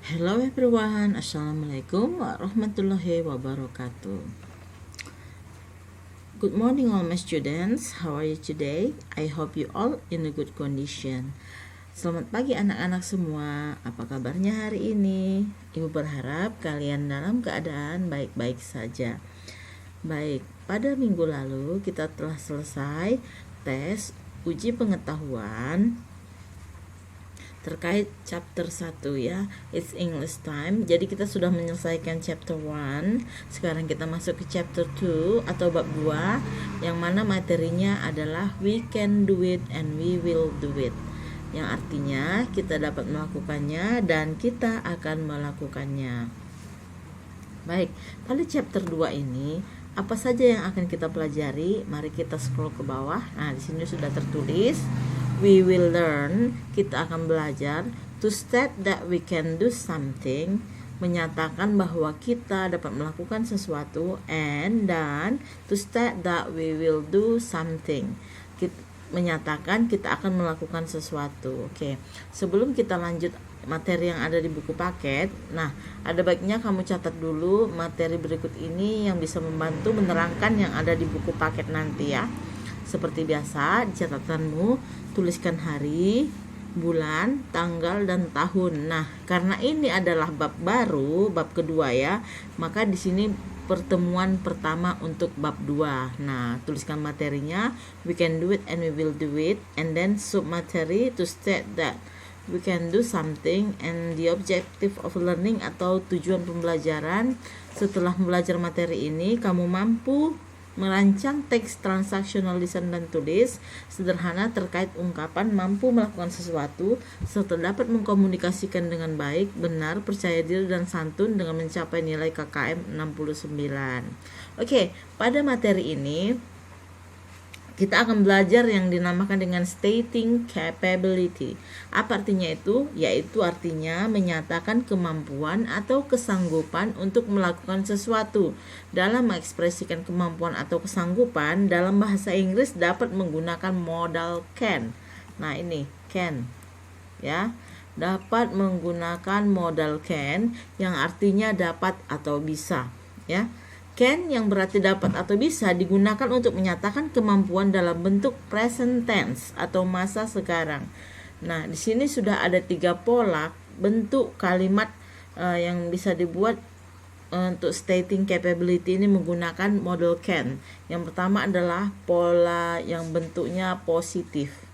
Hello everyone, Assalamualaikum warahmatullahi wabarakatuh. Good morning all my students, how are you today? I hope you all in a good condition. Selamat pagi anak-anak semua, apa kabarnya hari ini? Ibu berharap kalian dalam keadaan baik-baik saja. Baik, pada minggu lalu kita telah selesai tes uji pengetahuan terkait chapter 1 ya, It's English Time. Jadi kita sudah menyelesaikan chapter 1. Sekarang kita masuk ke chapter 2 atau bab 2 yang mana materinya adalah we can do it and we will do it. Yang artinya kita dapat melakukannya dan kita akan melakukannya. Baik, pada chapter 2 ini apa saja yang akan kita pelajari? Mari kita scroll ke bawah. Nah, di sini sudah tertulis we will learn, kita akan belajar to state that we can do something, menyatakan bahwa kita dapat melakukan sesuatu, and dan to state that we will do something, menyatakan kita akan melakukan sesuatu. Oke, sebelum kita lanjut materi yang ada di buku paket, nah ada baiknya kamu catat dulu materi berikut ini yang bisa membantu menerangkan yang ada di buku paket nanti ya. Seperti biasa, di catatanmu tuliskan hari, bulan, tanggal, dan tahun. Nah, karena ini adalah bab baru, bab kedua ya, maka di sini pertemuan pertama untuk bab 2. Nah, tuliskan materinya, we can do it and we will do it, and then submateri to state that we can do something and the objective of learning atau tujuan pembelajaran. Setelah belajar materi ini, kamu mampu merancang teks transaksional lisan dan tulis sederhana terkait ungkapan mampu melakukan sesuatu serta dapat mengkomunikasikan dengan baik, benar, percaya diri dan santun dengan mencapai nilai KKM 69. Oke, pada materi ini kita akan belajar yang dinamakan dengan stating capability. Apa artinya itu? Yaitu artinya menyatakan kemampuan atau kesanggupan untuk melakukan sesuatu. Dalam mengekspresikan kemampuan atau kesanggupan, dalam bahasa Inggris dapat menggunakan modal can. Nah, ini can. Ya. Dapat menggunakan modal can yang artinya dapat atau bisa, ya. Can yang berarti dapat atau bisa digunakan untuk menyatakan kemampuan dalam bentuk present tense atau masa sekarang. Nah, di sini sudah ada 3 pola bentuk kalimat yang bisa dibuat untuk stating capability ini menggunakan model can. Yang pertama adalah pola yang bentuknya positif.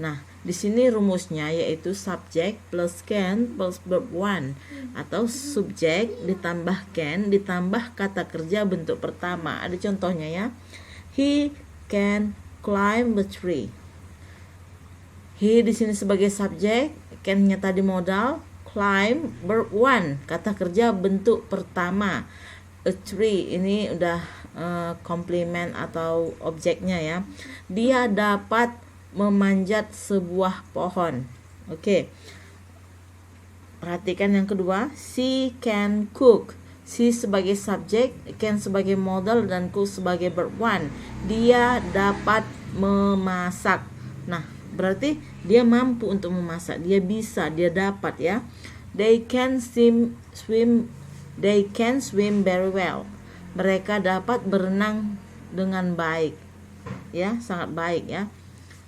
Nah, di sini rumusnya yaitu subject plus can plus verb one atau subjek ditambah can ditambah kata kerja bentuk pertama. Ada contohnya ya. He can climb the tree. He di sini sebagai subjek, can-nya tadi modal, climb verb one, kata kerja bentuk pertama. A tree ini udah komplement atau objeknya ya. Dia dapat memanjat sebuah pohon. Oke. Perhatikan yang kedua, she can cook. She sebagai subjek, can sebagai modal, dan cook sebagai verb one. Dia dapat memasak. Nah, berarti dia mampu untuk memasak. Dia bisa, dia dapat ya. They can swim very well. Mereka dapat berenang dengan baik. Ya, sangat baik ya.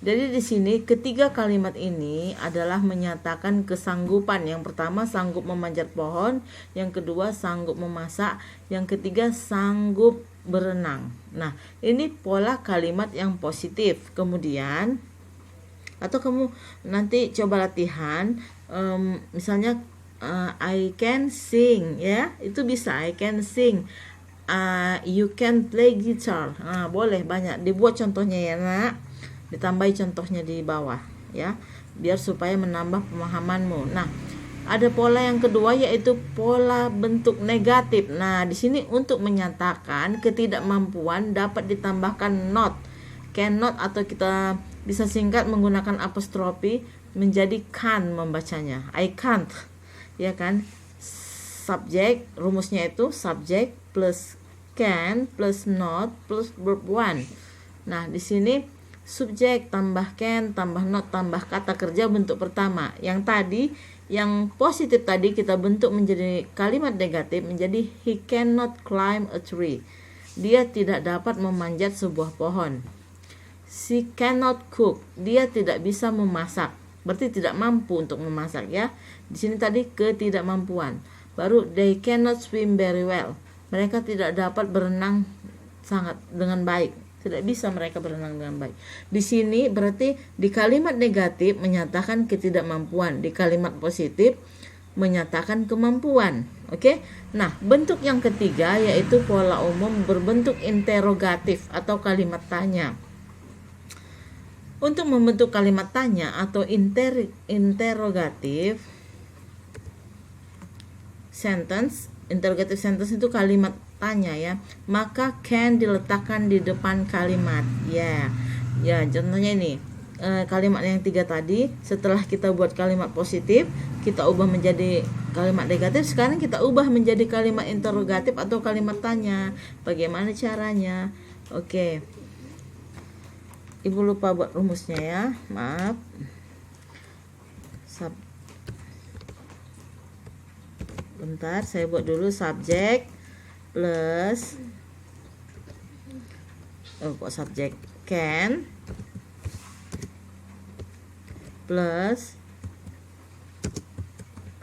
Jadi di sini ketiga kalimat ini adalah menyatakan kesanggupan. Yang pertama sanggup memanjat pohon, yang kedua sanggup memasak, yang ketiga sanggup berenang. Nah, ini pola kalimat yang positif. Kemudian atau kamu nanti coba latihan, misalnya I can sing ya, itu bisa I can sing. You can play guitar. Nah, boleh banyak dibuat contohnya ya nak. Ditambahi contohnya di bawah ya, biar supaya menambah pemahamanmu. Nah, ada pola yang kedua yaitu pola bentuk negatif. Nah, di sini untuk menyatakan ketidakmampuan dapat ditambahkan not, cannot, atau kita bisa singkat menggunakan apostrofi menjadi can't membacanya. I can't. Ya kan? Subjek, rumusnya itu subjek plus can plus not plus verb one. Nah, di sini subjek tambah can tambah not tambah kata kerja bentuk pertama. Yang tadi Yang positif tadi kita bentuk menjadi kalimat negatif menjadi he cannot climb a tree. Dia tidak dapat memanjat sebuah pohon. She cannot cook. Dia tidak bisa memasak. Berarti tidak mampu untuk memasak ya. Di sini tadi ketidakmampuan. Baru they cannot swim very well. Mereka tidak dapat berenang sangat dengan baik. Tidak bisa mereka berenang dengan baik. Di sini berarti di kalimat negatif menyatakan ketidakmampuan, di kalimat positif menyatakan kemampuan. Oke. Nah, bentuk yang ketiga yaitu pola umum berbentuk interogatif atau kalimat tanya. Untuk membentuk kalimat tanya atau interogatif sentence, interrogative sentence itu kalimat tanya ya, maka can diletakkan di depan kalimat ya. Contohnya ini kalimat yang 3 tadi, setelah kita buat kalimat positif kita ubah menjadi kalimat negatif, sekarang kita ubah menjadi kalimat interrogatif atau kalimat tanya. Bagaimana caranya? Oke, Ibu lupa buat rumusnya ya, maaf. Bentar, saya buat dulu. Subjek plus subjek can plus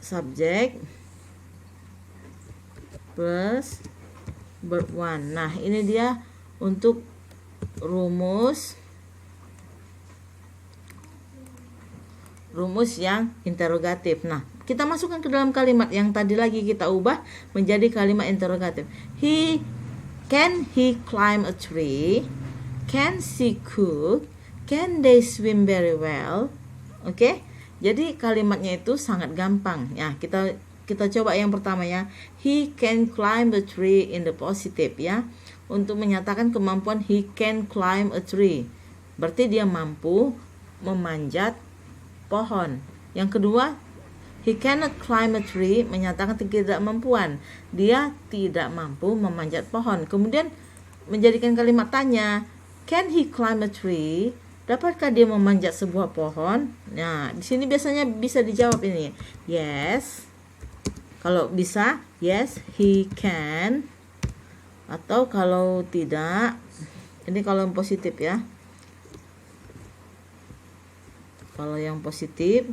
subjek plus verb 1. Nah, ini dia untuk rumus yang interogatif. Nah, kita masukkan ke dalam kalimat yang tadi lagi kita ubah menjadi kalimat interogatif. Can he climb a tree? Can she cook? Can they swim very well? Oke. Jadi kalimatnya itu sangat gampang. Ya, kita coba yang pertama ya. He can climb a tree in the positive ya. Untuk menyatakan kemampuan he can climb a tree. Berarti dia mampu memanjat pohon. Yang kedua, he cannot climb a tree menyatakan ketidakmampuan. Dia tidak mampu memanjat pohon. Kemudian menjadikan kalimat tanya, can he climb a tree? Dapatkah dia memanjat sebuah pohon? Nah, di sini biasanya bisa dijawab ini. Yes. Kalau bisa, yes, he can. Atau kalau tidak, ini kalau yang positif ya. Kalau yang positif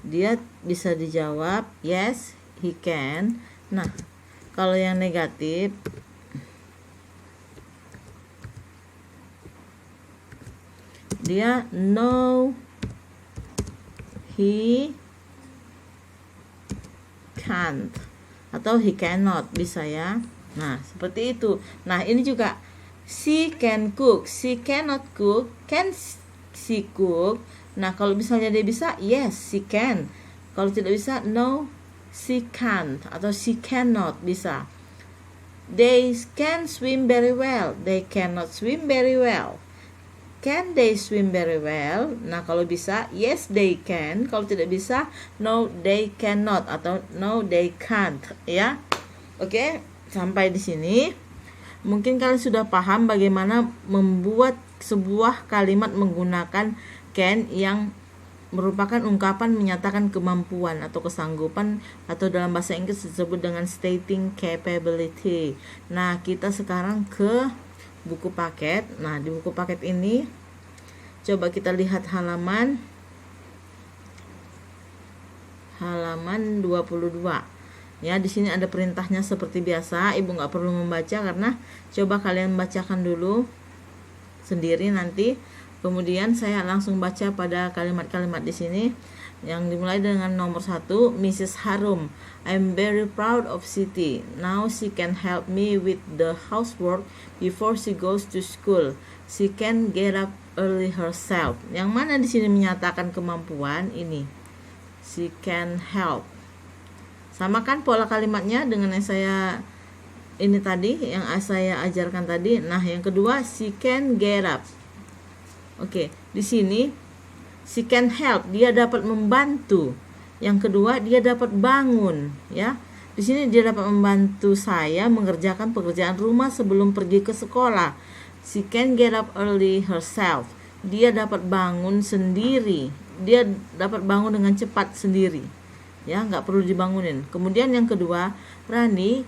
dia bisa dijawab yes he can. Nah, kalau yang negatif dia no he can't atau he cannot, bisa ya. Nah, seperti itu. Nah, ini juga she can cook, she cannot cook, can she cook. Nah, kalau misalnya dia bisa, yes, she can. Kalau tidak bisa, no, she can't atau she cannot, bisa. They can swim very well. They cannot swim very well. Can they swim very well? Nah, kalau bisa, yes, they can. Kalau tidak bisa, no, they cannot atau no, they can't, ya. Oke, sampai di sini. Mungkin kalian sudah paham bagaimana membuat sebuah kalimat menggunakan can yang merupakan ungkapan menyatakan kemampuan atau kesanggupan, atau dalam bahasa Inggris disebut dengan stating capability. Nah, kita sekarang ke buku paket. Nah, di buku paket ini coba kita lihat halaman 22. Ya, di sini ada perintahnya seperti biasa. Ibu nggak perlu membaca karena coba kalian bacakan dulu sendiri nanti. Kemudian saya langsung baca pada kalimat-kalimat di sini yang dimulai dengan nomor 1, Mrs. Harum. I'm very proud of Siti. Now she can help me with the housework before she goes to school. She can get up early herself. Yang mana di sini menyatakan kemampuan ini? She can help. Samakan pola kalimatnya dengan yang saya ini tadi, yang saya ajarkan tadi. Nah, yang kedua, she can get up. Oke, di sini she can help, dia dapat membantu. Yang kedua, dia dapat bangun, ya. Di sini dia dapat membantu saya mengerjakan pekerjaan rumah sebelum pergi ke sekolah. She can get up early herself. Dia dapat bangun sendiri. Dia dapat bangun dengan cepat sendiri. ya, nggak perlu dibangunin. Kemudian yang kedua, Rani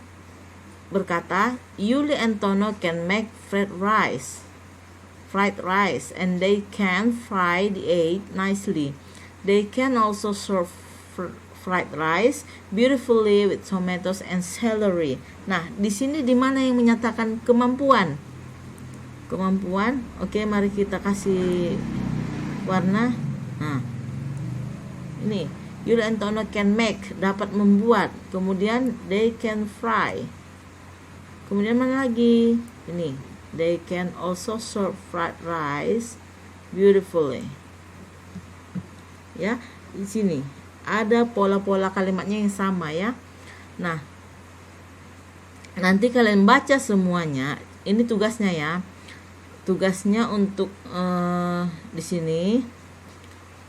berkata, Yuli and Tono can make fried rice, and they can fry the egg nicely. They can also serve fried rice beautifully with tomatoes and celery. Nah, di sini di mana yang menyatakan kemampuan? Oke, mari kita kasih warna. Nah, ini Yuli and Tono can make, dapat membuat. Kemudian they can fry. Kemudian mana lagi? Ini, they can also serve fried rice beautifully. Ya, di sini ada pola-pola kalimatnya yang sama ya. Nah, nanti kalian baca semuanya. Ini tugasnya ya. Tugasnya untuk di sini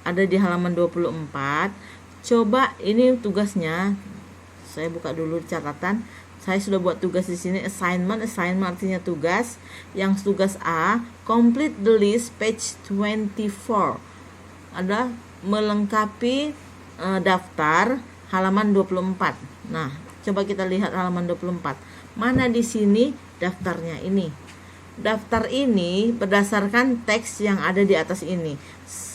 ada di halaman 24. Coba ini tugasnya. Saya buka dulu catatan. Saya sudah buat tugas di sini, assignment artinya tugas. Yang tugas A, complete the list page 24. Ada melengkapi daftar halaman 24. Nah, coba kita lihat halaman 24. Mana di sini daftarnya ini? Daftar ini berdasarkan teks yang ada di atas ini.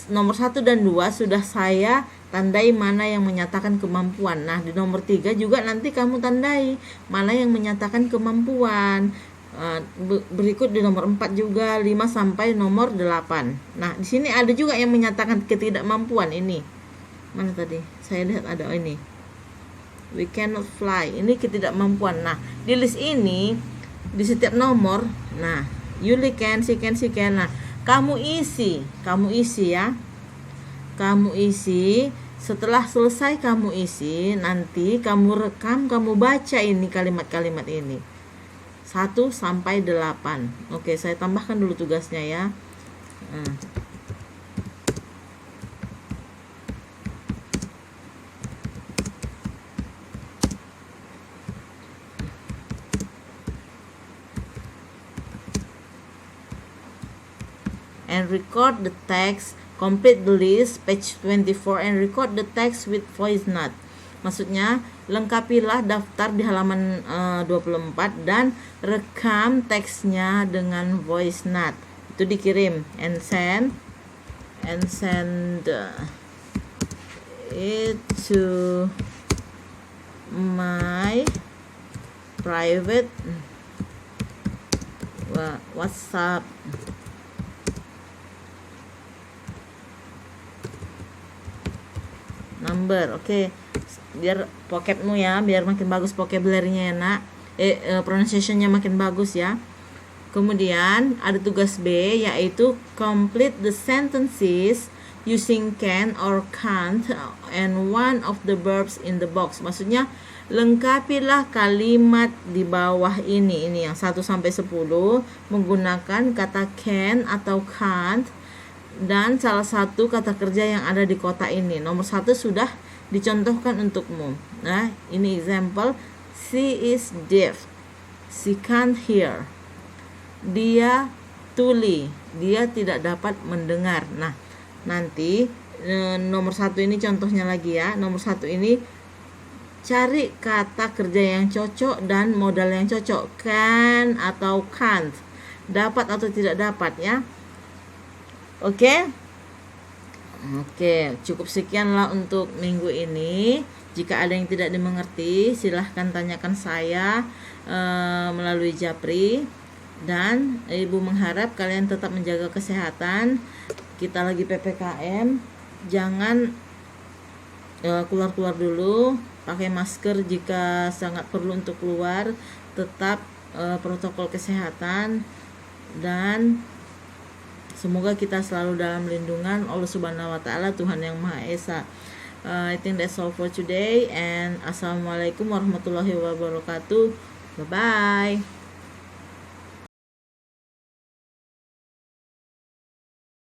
Nomor 1 dan 2 sudah saya tandai mana yang menyatakan kemampuan. Nah, di nomor 3 juga nanti kamu tandai mana yang menyatakan kemampuan. Berikut di nomor 4 juga, 5 sampai nomor 8. Nah, di sini ada juga yang menyatakan ketidakmampuan ini. Mana tadi? Saya lihat ada ini. We cannot fly. Ini ketidakmampuan. Nah, di list ini di setiap nomor, nah, Yuli can, she can. Nah, kamu isi ya. Kamu isi. Setelah selesai kamu isi, nanti kamu rekam, kamu baca ini kalimat-kalimat ini. 1 sampai 8. Oke, saya tambahkan dulu tugasnya ya. And record the text, complete the list page 24 and record the text with voice note. Maksudnya lengkapilah daftar di halaman 24 dan rekam teksnya dengan voice note. Itu dikirim and send it to my private WhatsApp number. Oke, biar pocketmu ya, biar makin bagus vocabulary-nya ya nak, pronunciation-nya makin bagus ya. Kemudian ada tugas B, yaitu complete the sentences using can or can't and one of the verbs in the box. Maksudnya lengkapilah kalimat di bawah ini yang 1 sampai 10 menggunakan kata can atau can't dan salah satu kata kerja yang ada di kotak ini. Nomor 1 sudah dicontohkan untukmu. Nah, ini example. She is deaf. She can't hear. Dia tuli. Dia tidak dapat mendengar. Nah, nanti nomor 1 ini contohnya lagi ya. Nomor 1 ini cari kata kerja yang cocok dan modal yang cocok. Can atau can't. Dapat atau tidak dapat ya. Oke, cukup sekianlah untuk minggu ini. Jika ada yang tidak dimengerti, silahkan tanyakan saya melalui Japri. Dan Ibu mengharap kalian tetap menjaga kesehatan. Kita lagi PPKM, jangan keluar-keluar dulu. Pakai masker jika sangat perlu untuk keluar. Tetap protokol kesehatan dan semoga kita selalu dalam lindungan Allah Subhanahu wa taala, Tuhan yang Maha Esa. I think that's all for today and assalamualaikum warahmatullahi wabarakatuh. Bye bye.